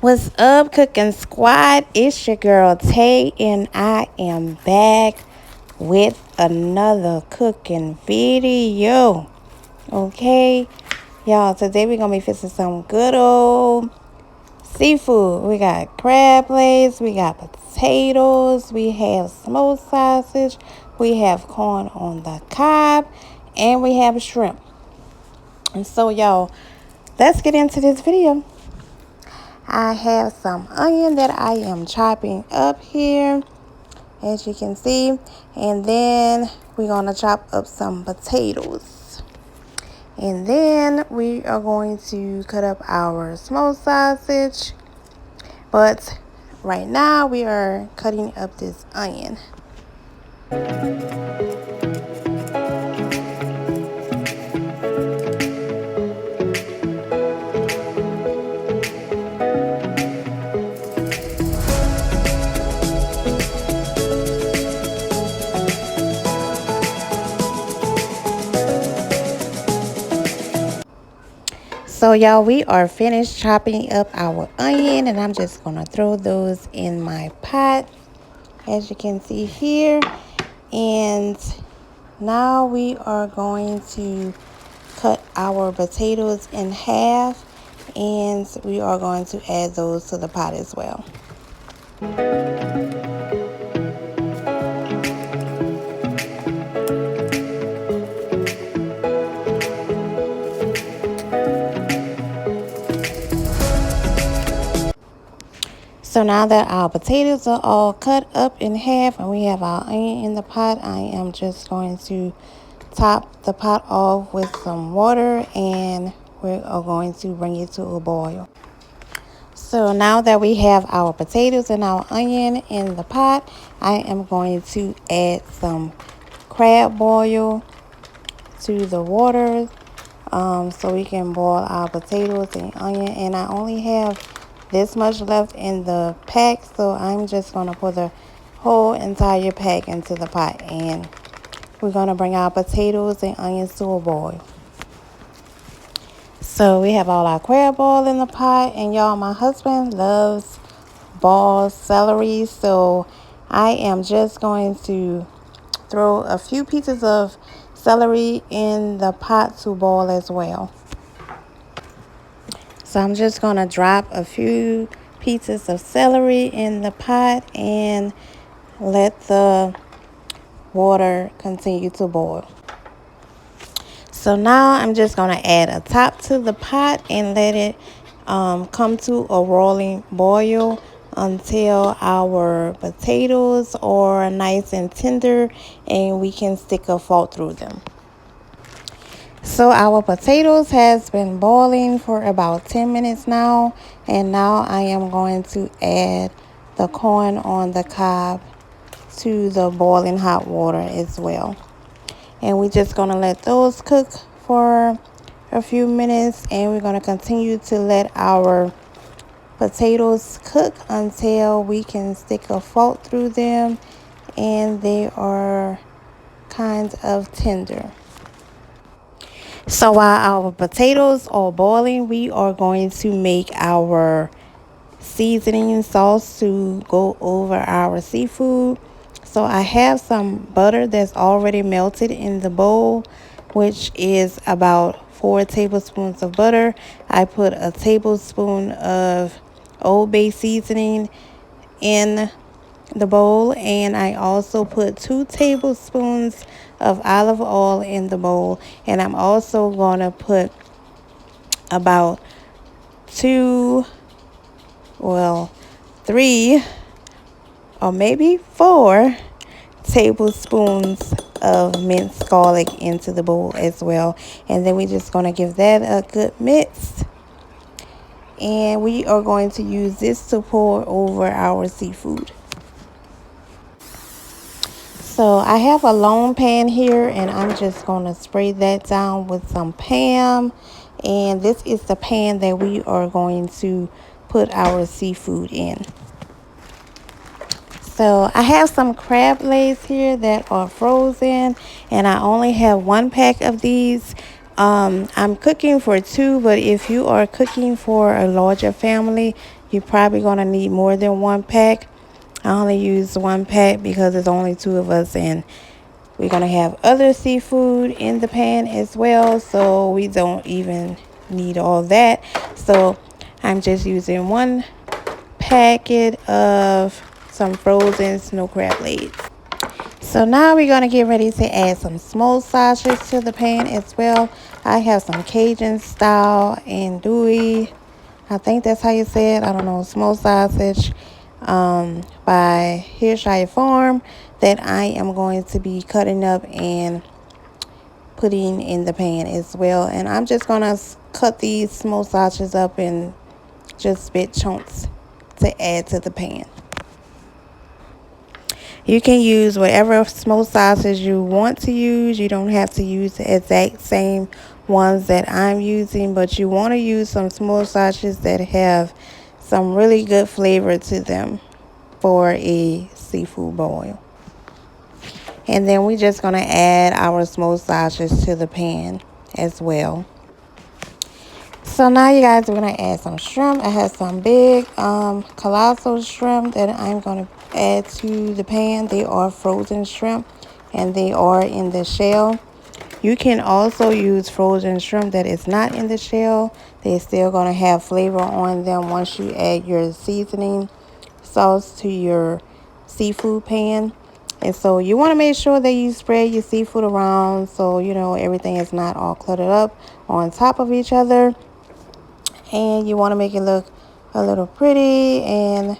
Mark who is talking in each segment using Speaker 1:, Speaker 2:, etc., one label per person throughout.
Speaker 1: What's up, cooking squad? It's your girl Tay, and I am back with another cooking video. Okay, y'all, today we're gonna be fixing some good old seafood. We got crab legs, we got potatoes, we have smoked sausage, we have corn on the cob, and we have shrimp. And so, y'all, let's get into this video. I have some onion that I am chopping up here, as you can see. And then we're going to chop up some potatoes. And then we are going to cut up our smoked sausage. But right now we are cutting up this onion. So y'all, we are finished chopping up our onion, and I'm just going to throw those in my pot, as you can see here. And now we are going to cut our potatoes in half, and we are going to add those to the pot as well. So now that our potatoes are all cut up in half and we have our onion in the pot, I am just going to top the pot off with some water, and we are going to bring it to a boil. So now that we have our potatoes and our onion in the pot, I am going to add some crab boil to the water so we can boil our potatoes and onion. And I only have this much left in the pack, so I'm just going to put the whole entire pack into the pot, and we're going to bring our potatoes and onions to a boil. So we have all our crab boil in the pot, and y'all, my husband loves boiled celery, so I am just going to throw a few pieces of celery in the pot to boil as well. So I'm just going to drop a few pieces of celery in the pot and let the water continue to boil. So now I'm just going to add a top to the pot and let it come to a rolling boil until our potatoes are nice and tender and we can stick a fork through them. So our potatoes has been boiling for about 10 minutes now, and now I am going to add the corn on the cob to the boiling hot water as well. And we're just going to let those cook for a few minutes, and we're going to continue to let our potatoes cook until we can stick a fork through them and they are kind of tender. So while our potatoes are boiling, we are going to make our seasoning sauce to go over our seafood. So I have some butter that's already melted in the bowl, which is about 4 tablespoons of butter. I put a tablespoon of Old Bay seasoning in the bowl, and I also put 2 tablespoons of olive oil in the bowl, and I'm also going to put about 3 or maybe 4 tablespoons of minced garlic into the bowl as well. And then we're just going to give that a good mix, and we are going to use this to pour over our seafood. So I have a long pan here, and I'm just going to spray that down with some Pam. And this is the pan that we are going to put our seafood in. So I have some crab legs here that are frozen, and I only have 1 pack of these. I'm cooking for two, but if you are cooking for a larger family, you're probably going to need more than one pack. I only use one pack because there's only two of us, and we're going to have other seafood in the pan as well, so we don't even need all that. So I'm just using one packet of some frozen snow crab legs. So now we're going to get ready to add some smoked sausage to the pan as well. I have some Cajun style andouille. I think that's how you say it. I don't know. Smoked sausage by Hirshire Farm that I am going to be cutting up and putting in the pan as well. And I'm just going to cut these smoked sausages up in just bit chunks to add to the pan. You can use whatever smoked sausage you want to use. You don't have to use the exact same ones that I'm using, but you want to use some smoked sausages that have some really good flavor to them for a seafood boil. And then we're just going to add our smoked sausages to the pan as well. So now you guys, we're going to add some shrimp. I have some big colossal shrimp that I'm going to add to the pan. They are frozen shrimp and they are in the shell. You can also use frozen shrimp that is not in the shell. They're still going to have flavor on them once you add your seasoning sauce to your seafood pan. And so you want to make sure that you spread your seafood around so you know everything is not all cluttered up on top of each other. And you want to make it look a little pretty and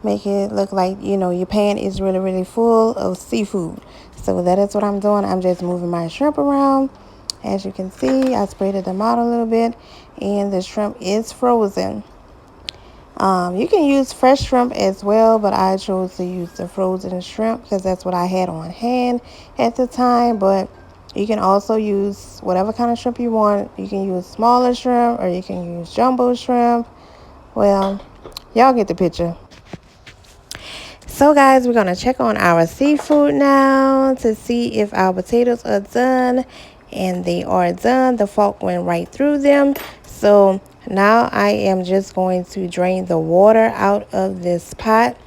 Speaker 1: make it look like, you know, your pan is really, really full of seafood. So that is what I'm doing. I'm just moving my shrimp around. As you can see, I spreaded them out a little bit, and the shrimp is frozen. You can use fresh shrimp as well, but I chose to use the frozen shrimp because that's what I had on hand at the time. But you can also use whatever kind of shrimp you want. You can use smaller shrimp or you can use jumbo shrimp. Well, y'all get the picture. So guys, we're going to check on our seafood now to see if our potatoes are done. And they are done. The fork went right through them. So now I am just going to drain the water out of this pot.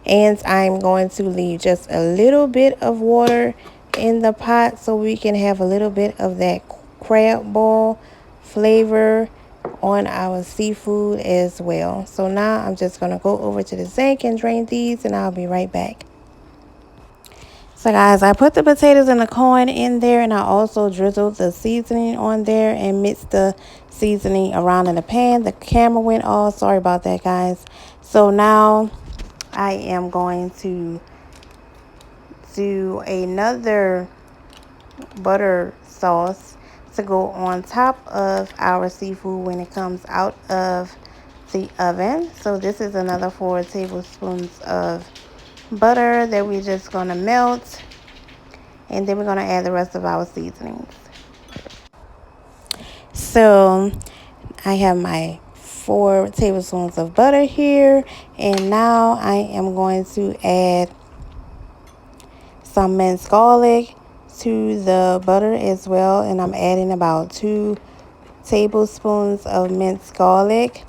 Speaker 1: And I'm going to leave just a little bit of water in the pot so we can have a little bit of that crab ball flavor on our seafood as well. So now I'm just going to go over to the sink and drain these, and I'll be right back. So guys, I put the potatoes and the corn in there, and I also drizzled the seasoning on there and mixed the seasoning around in the pan. The camera went off. Sorry about that, guys. So now I am going to do another butter sauce to go on top of our seafood when it comes out of the oven. So this is another 4 tablespoons of butter that we're just going to melt, and then we're going to add the rest of our seasonings. So I have my 4 tablespoons of butter here, and now I am going to add some minced garlic to the butter as well, and I'm adding about 2 tablespoons of minced garlic,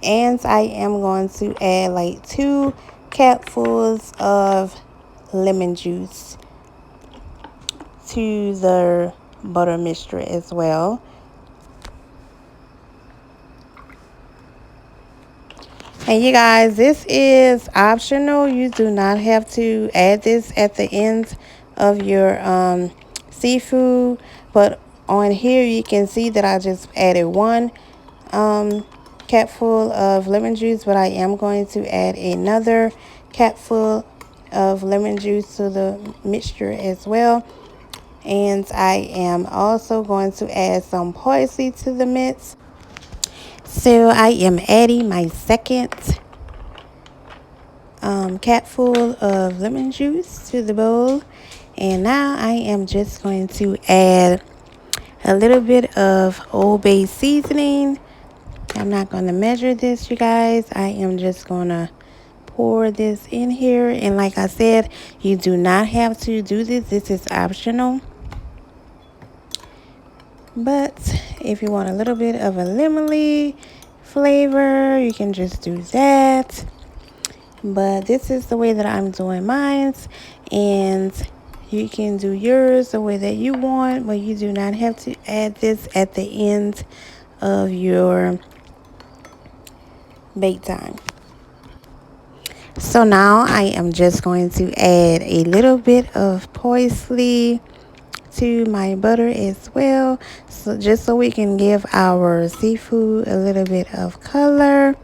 Speaker 1: and I am going to add like 2 capfuls of lemon juice to the butter mixture as well. And you guys, this is optional. You do not have to add this at the end of your seafood. But on here, you can see that I just added 1 capful of lemon juice. But I am going to add another capful of lemon juice to the mixture as well. And I am also going to add some parsley to the mix. So I am adding my second capful of lemon juice to the bowl. And now I am just going to add a little bit of Old Bay seasoning. I'm not going to measure this, you guys. I am just going to pour this in here. And like I said, you do not have to do this. This is optional. But if you want a little bit of a lemony flavor, you can just do that. But this is the way that I'm doing mine, and you can do yours the way that you want, but you do not have to add this at the end of your bake time. So now I am just going to add a little bit of parsley to my butter as well, so just so we can give our seafood a little bit of color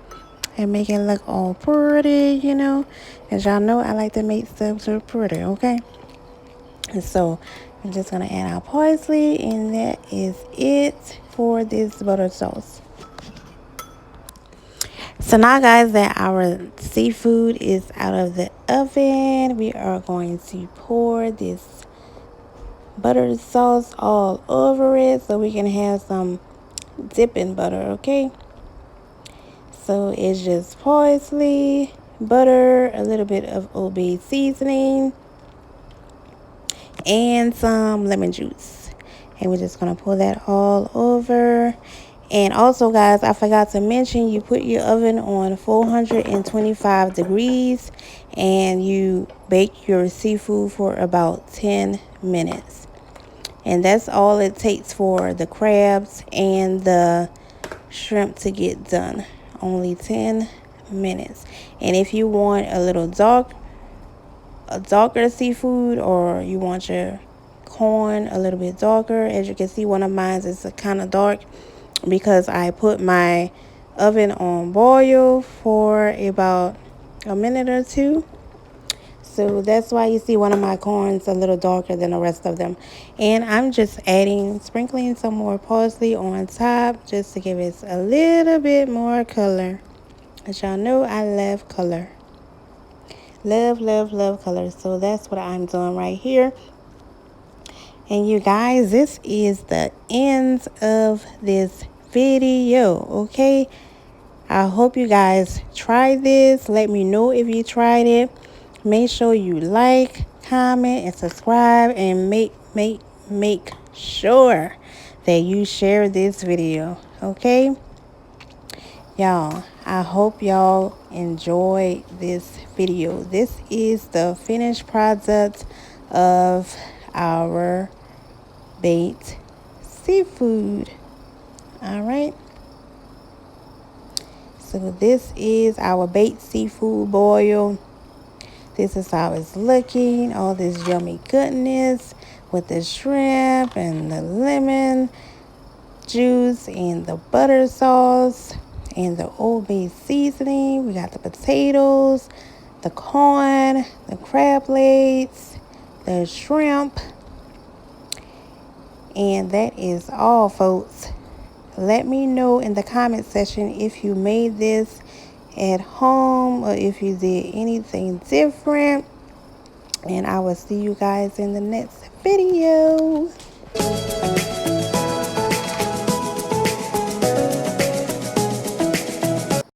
Speaker 1: and make it look all pretty, you know. As y'all know, I like to make stuff so pretty, okay? And so I'm just gonna add our parsley, and that is it for this butter sauce. So now, guys, that our seafood is out of the oven, we are going to pour this butter sauce all over it so we can have some dipping butter, okay? So it's just parsley, butter, a little bit of Old Bay seasoning, and some lemon juice. And we're just going to pour that all over. And also, guys, I forgot to mention, you put your oven on 425 degrees and you bake your seafood for about 10 minutes. And that's all it takes for the crabs and the shrimp to get done. Only 10 minutes. And if you want a darker seafood, or you want your corn a little bit darker, as you can see, one of mine is kind of dark because I put my oven on boil for about a minute or two. So that's why you see one of my corns a little darker than the rest of them. And I'm just sprinkling some more parsley on top just to give it a little bit more color. As y'all know, I love color. Love, love, love color. So that's what I'm doing right here. And you guys, this is the end of this video, okay? I hope you guys try this. Let me know if you tried it. Make sure you like, comment, and subscribe, and make sure that you share this video, okay? Y'all, I hope y'all enjoy this video. This is the finished product of our baked seafood. All right. So this is our baked seafood boil. This is how it's looking. All this yummy goodness with the shrimp and the lemon juice and the butter sauce and the Old Bay seasoning. We got the potatoes, the corn, the crab legs, the shrimp. And that is all, folks. Let me know in the comment section if you made this at home or if you did anything different. And I will see you guys in the next video.